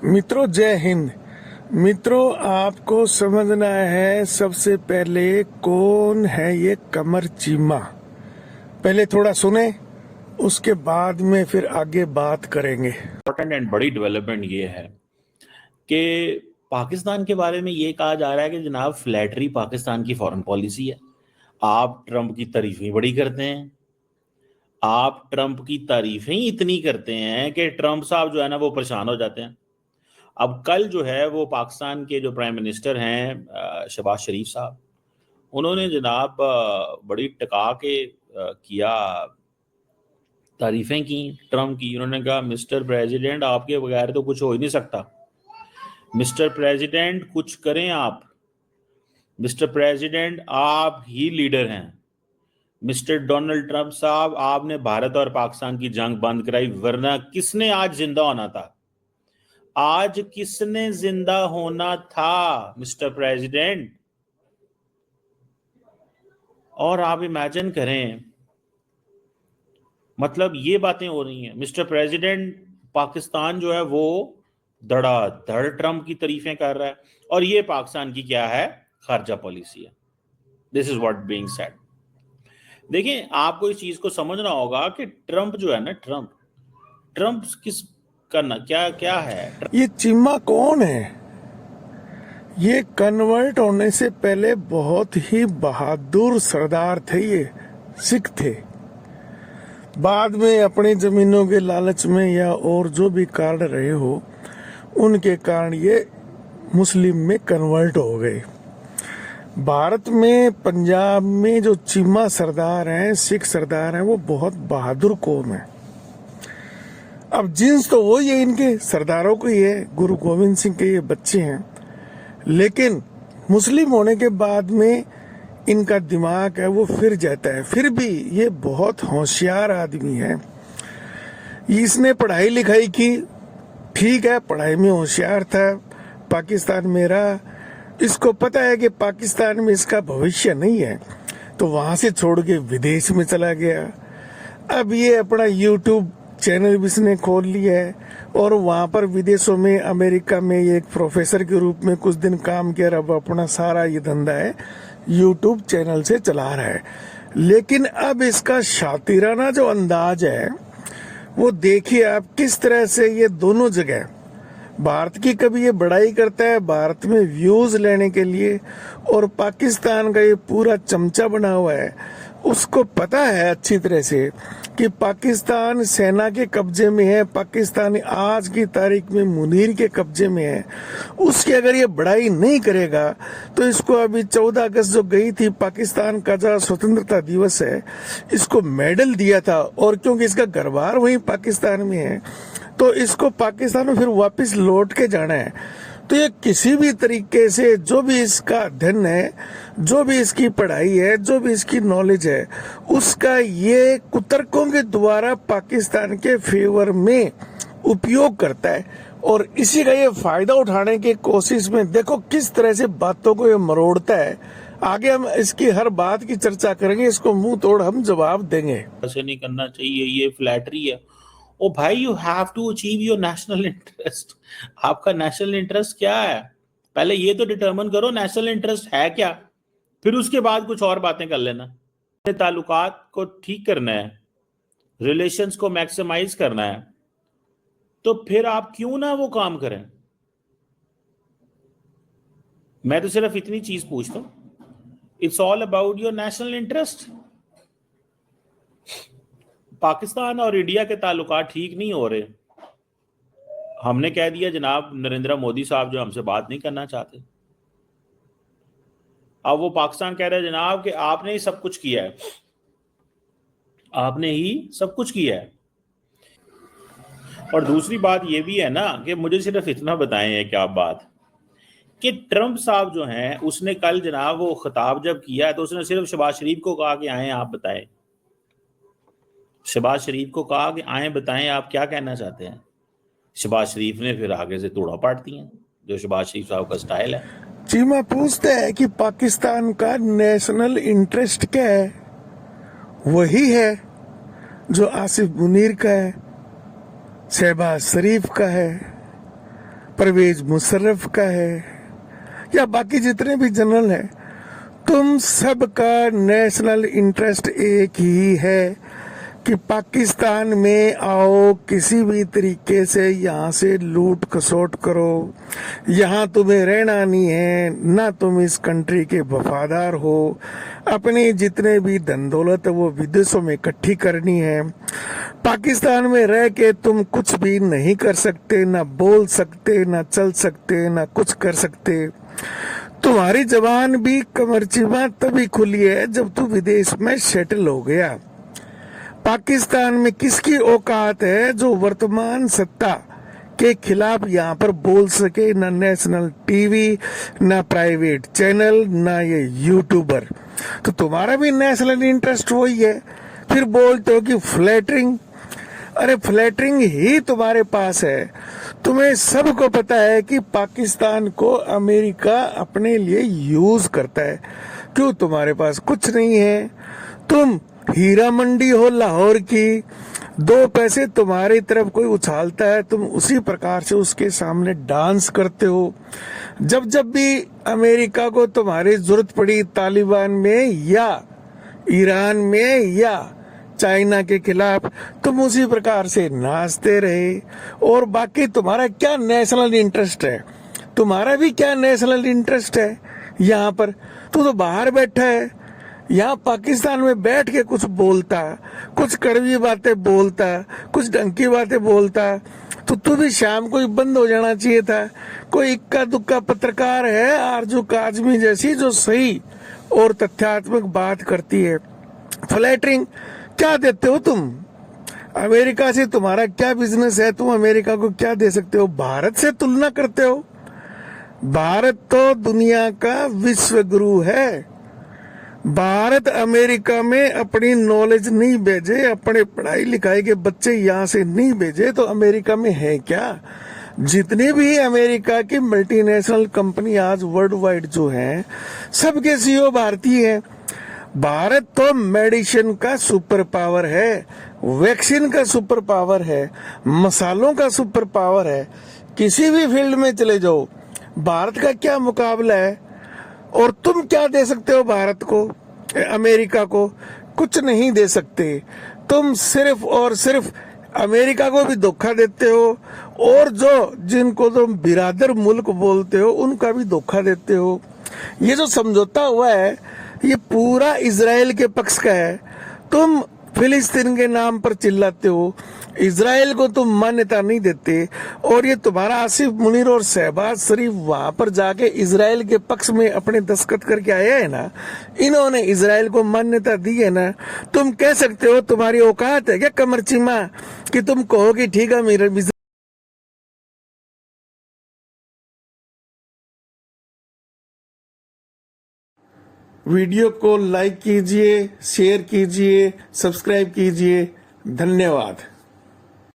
मित्रों जय हिंद। मित्रों आपको समझना है सबसे पहले कौन है ये कमर चीमा। पहले थोड़ा सुने, उसके बाद में फिर आगे बात करेंगे। इम्पोर्टेंट एंड बड़ी डेवलपमेंट ये है कि पाकिस्तान के बारे में ये कहा जा रहा है कि जनाब फ्लैटरी पाकिस्तान की फॉरेन पॉलिसी है। आप ट्रंप की तारीफें बड़ी करते हैं, आप ट्रंप की तारीफें ही इतनी करते हैं कि ट्रंप साहब जो है ना वो परेशान हो जाते हैं। अब कल जो है वो पाकिस्तान के जो प्राइम मिनिस्टर हैं शहबाज शरीफ साहब, उन्होंने जनाब बड़ी टका के किया तारीफें की ट्रंप की। उन्होंने कहा मिस्टर प्रेसिडेंट आपके बगैर तो कुछ हो ही नहीं सकता, मिस्टर प्रेसिडेंट कुछ करें आप, मिस्टर प्रेसिडेंट आप ही लीडर हैं, मिस्टर डोनाल्ड ट्रंप साहब आपने भारत और पाकिस्तान की जंग बंद कराई, वरना किसने आज जिंदा होना था? आज किसने जिंदा होना था मिस्टर प्रेसिडेंट? और आप इमेजिन करें, मतलब ये बातें हो रही हैं। मिस्टर प्रेसिडेंट पाकिस्तान जो है वो धड़ाधड़ ट्रंप की तारीफें कर रहा है, और ये पाकिस्तान की क्या है, खारजा पॉलिसी है। This is what being said. देखिए, आपको इस चीज को समझना होगा कि ट्रंप जो है ना, ट्रंप किस करना क्या क्या है। ये चीमा कौन है? ये कन्वर्ट होने से पहले बहुत ही बहादुर सरदार थे, ये सिख थे। बाद में अपनी जमीनों के लालच में या और जो भी कारण रहे हो, उनके कारण ये मुस्लिम में कन्वर्ट हो गए। भारत में पंजाब में जो चीमा सरदार हैं, सिख सरदार हैं, वो बहुत बहादुर कौम है। अब जिन्स तो वो ये इनके सरदारों को ही है, गुरु गोविंद सिंह के ये बच्चे हैं, लेकिन मुस्लिम होने के बाद में इनका दिमाग है वो फिर जाता है। फिर भी ये बहुत होशियार आदमी है। इसने पढ़ाई लिखाई की, ठीक है, पढ़ाई में होशियार था, पाकिस्तान में रहा, इसको पता है कि पाकिस्तान में इसका भविष्य नहीं है, तो वहां से छोड़ के विदेश में चला गया। अब ये अपना यूट्यूब चैनल भी इसने खोल लिया है और वहां पर विदेशों में, अमेरिका में ये एक प्रोफेसर के रूप में कुछ दिन काम किया। अब अपना सारा ये धंधा है यूट्यूब चैनल से चला रहा है। लेकिन अब इसका शातिराना जो अंदाज है वो देखिए आप, किस तरह से ये दोनों जगह भारत की कभी ये बड़ाई करता है भारत में व्यूज लेने के लिए, और पाकिस्तान का ये पूरा चमचा बना हुआ है। उसको पता है अच्छी तरह से कि पाकिस्तान सेना के कब्जे में है, पाकिस्तान आज की तारीख में मुनीर के कब्जे में है। उसकी अगर ये बड़ाई नहीं करेगा तो इसको अभी 14 अगस्त जो गई थी पाकिस्तान का जो स्वतंत्रता दिवस है, इसको मेडल दिया था, और क्योंकि इसका घर बार वही पाकिस्तान में है तो इसको पाकिस्तान में फिर वापस लौट के जाना है। तो ये किसी भी तरीके से जो भी इसका अध्ययन है, जो भी इसकी पढ़ाई है, जो भी इसकी नॉलेज है, उसका ये कुतर्कों के द्वारा पाकिस्तान के फेवर में उपयोग करता है, और इसी का ये फायदा उठाने की कोशिश में देखो किस तरह से बातों को ये मरोड़ता है। आगे हम इसकी हर बात की चर्चा करेंगे, इसको मुंह तोड़ हम जवाब देंगे। ऐसे नहीं करना चाहिए, ये फ्लैटरी है। ओ भाई, you have to achieve your national interest. आपका नेशनल इंटरेस्ट क्या है? पहले ये तो डिटरमिन करो नेशनल इंटरेस्ट है क्या, फिर उसके बाद कुछ और बातें कर लेना। ताल्लुकात को ठीक करना है, रिलेशंस को मैक्सिमाइज करना है, तो फिर आप क्यों ना वो काम करें। मैं तो सिर्फ इतनी चीज पूछता हूं, it's all about your national interest. Pakistan और इंडिया के ताल्लुकात ठीक नहीं हो रहे, हमने कह दिया जनाब नरेंद्र मोदी साहब जो हमसे बात नहीं करना चाहते। अब वो पाकिस्तान कह रहे हैं जनाब कि आपने ही सब कुछ किया है, आपने ही सब कुछ किया है। और दूसरी बात ये भी है ना कि मुझे सिर्फ इतना बताएं है क्या बात कि ट्रंप साहब जो हैं, उसने कल जनाब वो खिताब जब किया तो उसने सिर्फ शहबाज शरीफ को कहा कि आए आप बताएं। शहबाज शरीफ को कहा कि आए बताएं आप क्या कहना चाहते हैं। शहबाज शरीफ ने फिर आगे से तोड़ा पाट दिया, जो शहबाज शरीफ साहब का स्टाइल है। चीमा पूछता है कि पाकिस्तान का नेशनल इंटरेस्ट क्या है? वही है जो आसिफ मुनीर का है, शहबाज शरीफ का है, परवेज मुशर्रफ का है या बाकी जितने भी जनरल हैं, तुम सबका नेशनल इंटरेस्ट एक ही है कि पाकिस्तान में आओ, किसी भी तरीके से यहाँ से लूट खसोट करो। यहाँ तुम्हें रहना नहीं है, ना तुम इस कंट्री के वफादार हो। अपने जितने भी धन दौलत है वो विदेशों में इकट्ठी करनी है। पाकिस्तान में रह के तुम कुछ भी नहीं कर सकते, ना बोल सकते, ना चल सकते, ना कुछ कर सकते। तुम्हारी जबान भी कमरचिमा तभी खुली है जब तू विदेश में सेटल हो गया। पाकिस्तान में किसकी औकात है जो वर्तमान सत्ता के खिलाफ यहाँ पर बोल सके? ना नेशनल टीवी, ना प्राइवेट चैनल, ना ये यूट्यूबर। तो तुम्हारा भी नेशनल इंटरेस्ट वही है। फिर बोलते हो कि फ्लैटरिंग। अरे फ्लैटरिंग ही तुम्हारे पास है। तुम्हें सबको पता है कि पाकिस्तान को अमेरिका अपने लिए यूज करता है। क्यों तुम्हारे पास कुछ नहीं है? तुम हीरा मंडी हो लाहौर की, 2 पैसे तुम्हारी तरफ कोई उछालता है, तुम उसी प्रकार से उसके सामने डांस करते हो। जब जब भी अमेरिका को तुम्हारी जरूरत पड़ी तालिबान में या ईरान में या चाइना के खिलाफ, तुम उसी प्रकार से नाचते रहे। और बाकी तुम्हारा क्या नेशनल इंटरेस्ट है? तुम्हारा भी क्या नेशनल इंटरेस्ट है यहाँ पर? तू तो बाहर बैठा है, यहाँ पाकिस्तान में बैठ के कुछ बोलता, कुछ कड़वी बातें बोलता, कुछ ढंग की बातें बोलता। तो तू भी शाम को ही बंद हो जाना चाहिए था। कोई इक्का दुक्का पत्रकार है आरजू काजमी जैसी जो सही और तथ्यात्मक बात करती है। फ्लैटरिंग क्या देते हो तुम? अमेरिका से तुम्हारा क्या बिजनेस है? तुम अमेरिका को क्या दे सकते हो? भारत से तुलना करते हो? भारत तो दुनिया का विश्व गुरु है। भारत अमेरिका में अपनी नॉलेज नहीं भेजे, अपने पढ़ाई लिखाई के बच्चे यहाँ से नहीं भेजे तो अमेरिका में है क्या? जितनी भी अमेरिका की मल्टीनेशनल कंपनी आज वर्ल्ड वाइड जो हैं, सबके सीईओ भारतीय हैं। भारत तो मेडिसिन का सुपर पावर है, वैक्सीन का सुपर पावर है, मसालों का सुपर पावर है। किसी भी फील्ड में चले जाओ, भारत का क्या मुकाबला है? और तुम क्या दे सकते हो भारत को, अमेरिका को? कुछ नहीं दे सकते। तुम सिर्फ और सिर्फ अमेरिका को भी धोखा देते हो और जो जिनको तुम बिरादर मुल्क बोलते हो उनका भी धोखा देते हो। ये जो समझौता हुआ है ये पूरा इजराइल के पक्ष का है। तुम फिलिस्तीन के नाम पर चिल्लाते हो, इजराइल को तुम मान्यता नहीं देते। और ये तुम्हारा आसिफ मुनीर और शहबाज शरीफ वहां पर जाके इजराइल के पक्ष में अपने दस्तखत करके आया है ना, इन्होंने इजराइल को मान्यता दी है ना। तुम कह सकते हो, तुम्हारी औकात है क्या कमरचिमा कि तुम कहो कि ठीक है मेरे वीडियो को लाइक कीजिए, शेयर कीजिए, सब्सक्राइब कीजिए। धन्यवाद।